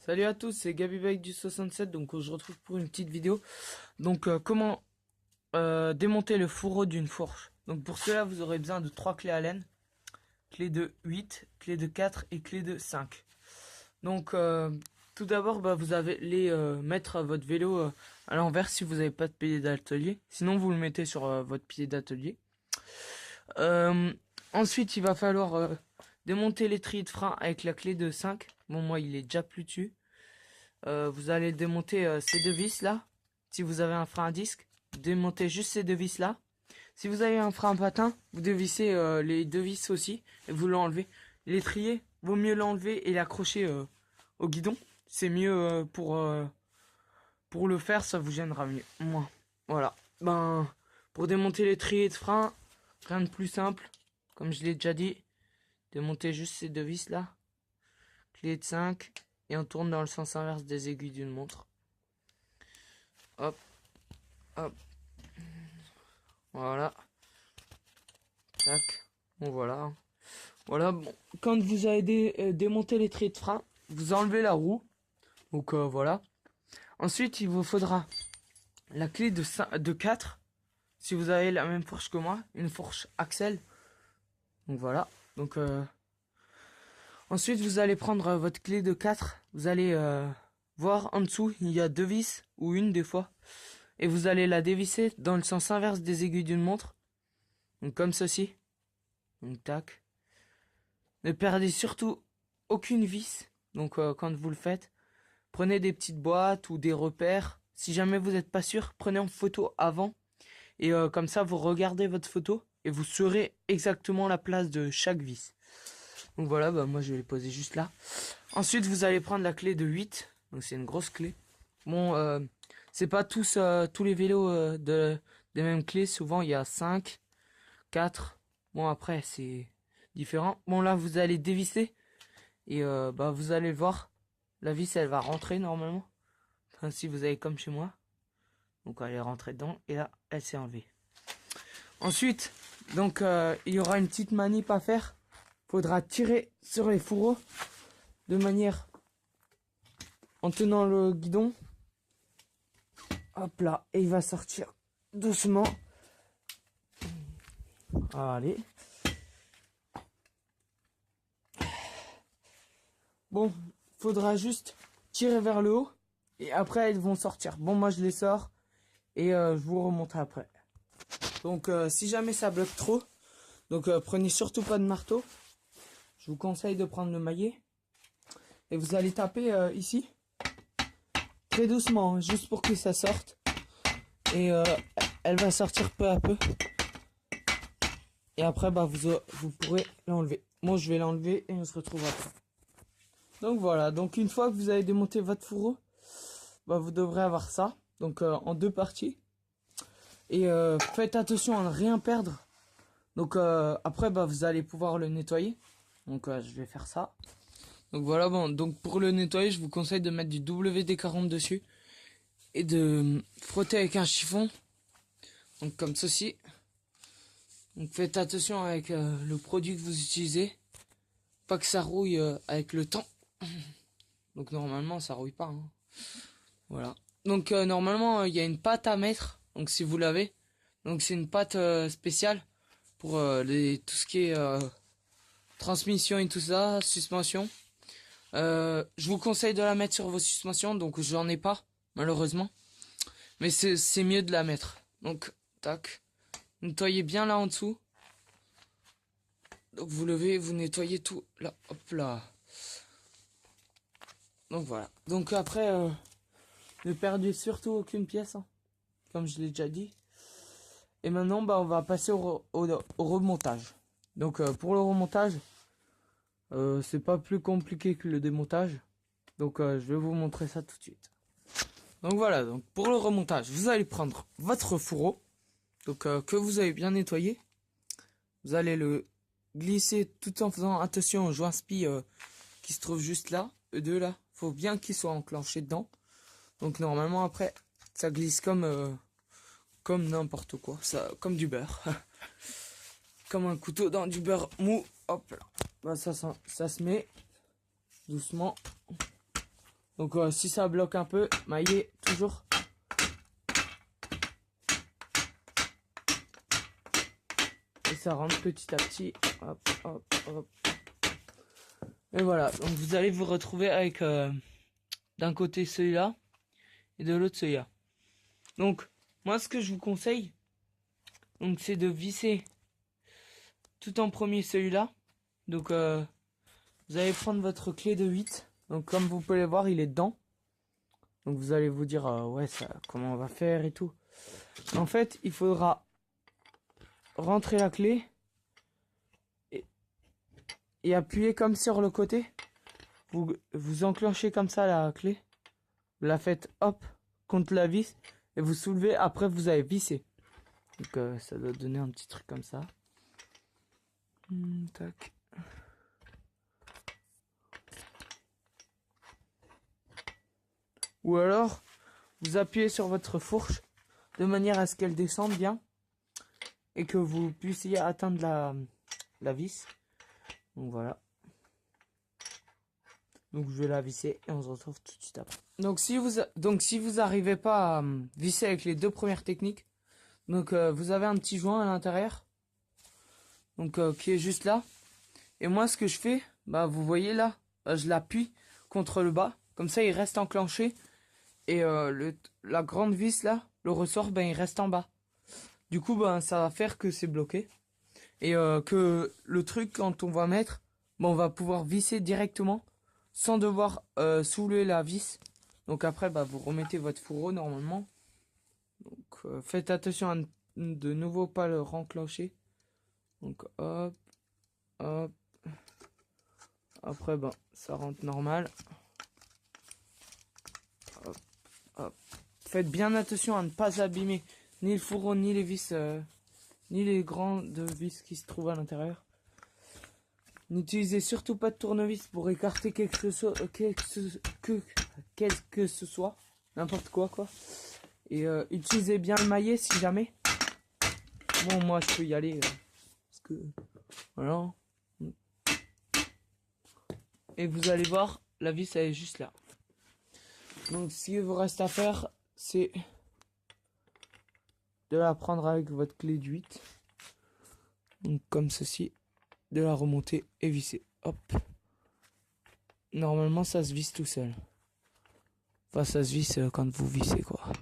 Salut à tous, c'est Gabi Bike du 67, donc je retrouve pour une petite vidéo. Donc comment démonter le fourreau d'une fourche. Donc pour cela vous aurez besoin de 3 clés Allen, clé de 8, clé de 4 et clé de 5. Donc tout d'abord vous allez les mettre votre vélo à l'envers si vous n'avez pas de pied d'atelier. Sinon vous le mettez sur votre pied d'atelier. Ensuite il va falloir démonter l'étrier de frein avec la clé de 5. Bon, moi il est déjà plus dessus. Vous allez démonter ces deux vis là. Si vous avez un frein à disque, démontez juste ces deux vis là. Si vous avez un frein à patin, vous dévissez les deux vis aussi et vous l'enlevez. L'étrier, vaut mieux l'enlever et l'accrocher au guidon. C'est mieux pour le faire, ça vous gênera mieux. Moi, voilà. Pour démonter l'étrier de frein, rien de plus simple. Comme je l'ai déjà dit, démontez juste ces deux vis là. Clé de 5 et on tourne dans le sens inverse des aiguilles d'une montre. Hop, hop. Voilà. Tac. Bon voilà. Voilà, bon. Quand vous avez démonté l'étrier de frein, vous enlevez la roue. Donc voilà. Ensuite, il vous faudra la clé de 4. Si vous avez la même fourche que moi, une fourche Axel. Donc voilà. Donc ensuite, vous allez prendre votre clé de 4. Vous allez voir en dessous, il y a deux vis, ou une des fois. Et vous allez la dévisser dans le sens inverse des aiguilles d'une montre. Donc comme ceci. Donc tac. Ne perdez surtout aucune vis. Donc quand vous le faites, prenez des petites boîtes ou des repères. Si jamais vous n'êtes pas sûr, prenez en photo avant. Et comme ça, vous regardez votre photo et vous saurez exactement la place de chaque vis. Donc voilà, moi je vais les poser juste là. Ensuite, vous allez prendre la clé de 8. Donc c'est une grosse clé. Bon, c'est pas tous les vélos des mêmes clés. Souvent, il y a 5, 4. Bon, après, c'est différent. Bon, là, vous allez dévisser. Et vous allez le voir. La vis, elle va rentrer normalement. Enfin, si vous avez comme chez moi. Donc, elle est rentrée dedans. Et là, elle s'est enlevée. Ensuite, donc, il y aura une petite manip à faire. Faudra tirer sur les fourreaux de manière en tenant le guidon. Hop là, et il va sortir doucement. Allez. Bon, faudra juste tirer vers le haut et après ils vont sortir. Bon, moi je les sors et je vous remonte après. Donc si jamais ça bloque trop, donc prenez surtout pas de marteau. Je vous conseille de prendre le maillet. Et vous allez taper ici. Très doucement, hein, juste pour que ça sorte. Et elle va sortir peu à peu. Et après, vous pourrez l'enlever. Moi, je vais l'enlever et on se retrouve après. Donc voilà, donc une fois que vous avez démonté votre fourreau, vous devrez avoir ça. Donc en deux parties. Et faites attention à ne rien perdre. Donc après, vous allez pouvoir le nettoyer. Donc je vais faire ça. Donc voilà, donc pour le nettoyer, je vous conseille de mettre du WD-40 dessus. Et de frotter avec un chiffon. Donc comme ceci. Donc faites attention avec le produit que vous utilisez. Pas que ça rouille avec le temps. Donc normalement ça rouille pas. Hein. Voilà. Donc normalement il y a une pâte à mettre. Donc si vous l'avez. Donc c'est une pâte spéciale pour tout ce qui est transmission et tout ça, suspension. Je vous conseille de la mettre sur vos suspensions. Donc j'en ai pas malheureusement. Mais c'est mieux de la mettre. Donc tac. Nettoyez bien là en dessous. Donc vous levez, vous nettoyez tout là, hop là. Donc voilà. Donc après, ne perdez surtout aucune pièce, hein, comme je l'ai déjà dit. Et maintenant, on va passer au remontage. Donc pour le remontage, c'est pas plus compliqué que le démontage. Donc je vais vous montrer ça tout de suite. Donc voilà. Donc pour le remontage, vous allez prendre votre fourreau, donc que vous avez bien nettoyé. Vous allez le glisser tout en faisant attention au joint spi qui se trouve juste là, eux là. Faut bien qu'il soit enclenché dedans. Donc normalement après, ça glisse comme n'importe quoi, ça, comme du beurre, comme un couteau dans du beurre mou. Hop là, ça se met doucement. Donc si ça bloque un peu, maillez toujours. Et ça rentre petit à petit. Hop, hop, hop. Et voilà, donc vous allez vous retrouver avec d'un côté celui-là et de l'autre celui-là. Donc moi ce que je vous conseille, donc c'est de visser tout en premier celui-là. Donc vous allez prendre votre clé de 8. Donc comme vous pouvez le voir, il est dedans. Donc vous allez vous dire ouais, ça, comment on va faire et tout. En fait, il faudra rentrer la clé et appuyer comme sur le côté. Vous enclenchez comme ça la clé. Vous la faites hop contre la vis et vous soulevez. Après vous avez vissé. Donc ça doit donner un petit truc comme ça. Tac. Ou alors vous appuyez sur votre fourche de manière à ce qu'elle descende bien et que vous puissiez atteindre la vis. Donc voilà. Donc je vais la visser et on se retrouve tout de suite après. Donc si vous arrivez pas à visser avec les deux premières techniques, donc vous avez un petit joint à l'intérieur, donc qui est juste là. Et moi ce que je fais, bah vous voyez là, je l'appuie contre le bas, comme ça il reste enclenché et la grande vis là, le ressort, ben il reste en bas. Du coup ben ça va faire que c'est bloqué et que le truc quand on va mettre, ben, on va pouvoir visser directement sans devoir soulever la vis. Donc après bah vous remettez votre fourreau normalement. Donc faites attention à de nouveau pas le renclencher. Donc hop, hop. Après ben ça rentre normal. Hop, hop. Faites bien attention à ne pas abîmer ni le fourreau ni les vis ni les grandes vis qui se trouvent à l'intérieur. N'utilisez surtout pas de tournevis pour écarter quelque chose, quel que ce soit, n'importe quoi quoi. Et utilisez bien le maillet si jamais. Bon moi je peux y aller parce que voilà. Et vous allez voir, la vis elle est juste là. Donc ce qu'il vous reste à faire, c'est de la prendre avec votre clé de 8. Donc comme ceci, de la remonter et visser. Hop. Normalement ça se visse tout seul. Enfin ça se visse quand vous vissez quoi.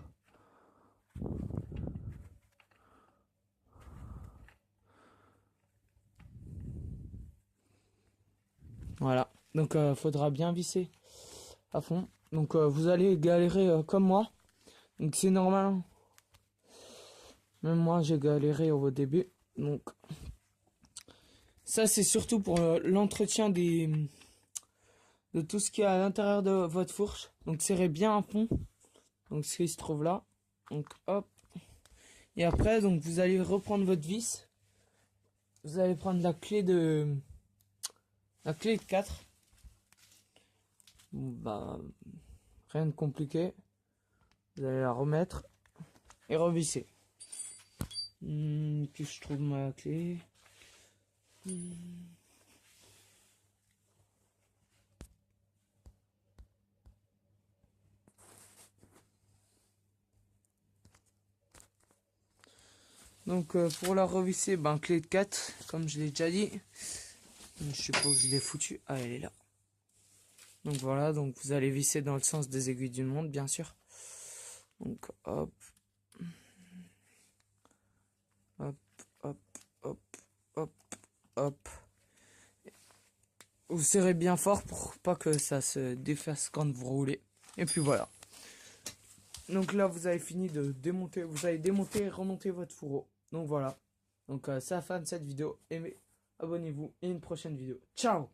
Voilà. Donc faudra bien visser à fond. Donc vous allez galérer comme moi. Donc c'est normal. Même moi j'ai galéré au début. Donc ça c'est surtout pour l'entretien de tout ce qui est à l'intérieur de votre fourche. Donc serrez bien à fond. Donc ce qui se trouve là. Donc hop. Et après donc vous allez reprendre votre vis. Vous allez prendre la clé de 4. Bah rien de compliqué. Vous allez la remettre et revisser. Que je trouve ma clé. Donc pour la revisser, ben clé de 4, comme je l'ai déjà dit. Je sais pas où je l'ai foutu. Ah, elle est là. Donc voilà, donc vous allez visser dans le sens des aiguilles d'une montre, bien sûr. Donc hop. Hop, hop, hop, hop, hop. Vous serrez bien fort pour pas que ça se défasse quand vous roulez. Et puis voilà. Donc là, vous avez fini de démonter. Vous avez démonté et remonté votre fourreau. Donc voilà. Donc c'est la fin de cette vidéo. Aimez, abonnez-vous et une prochaine vidéo. Ciao!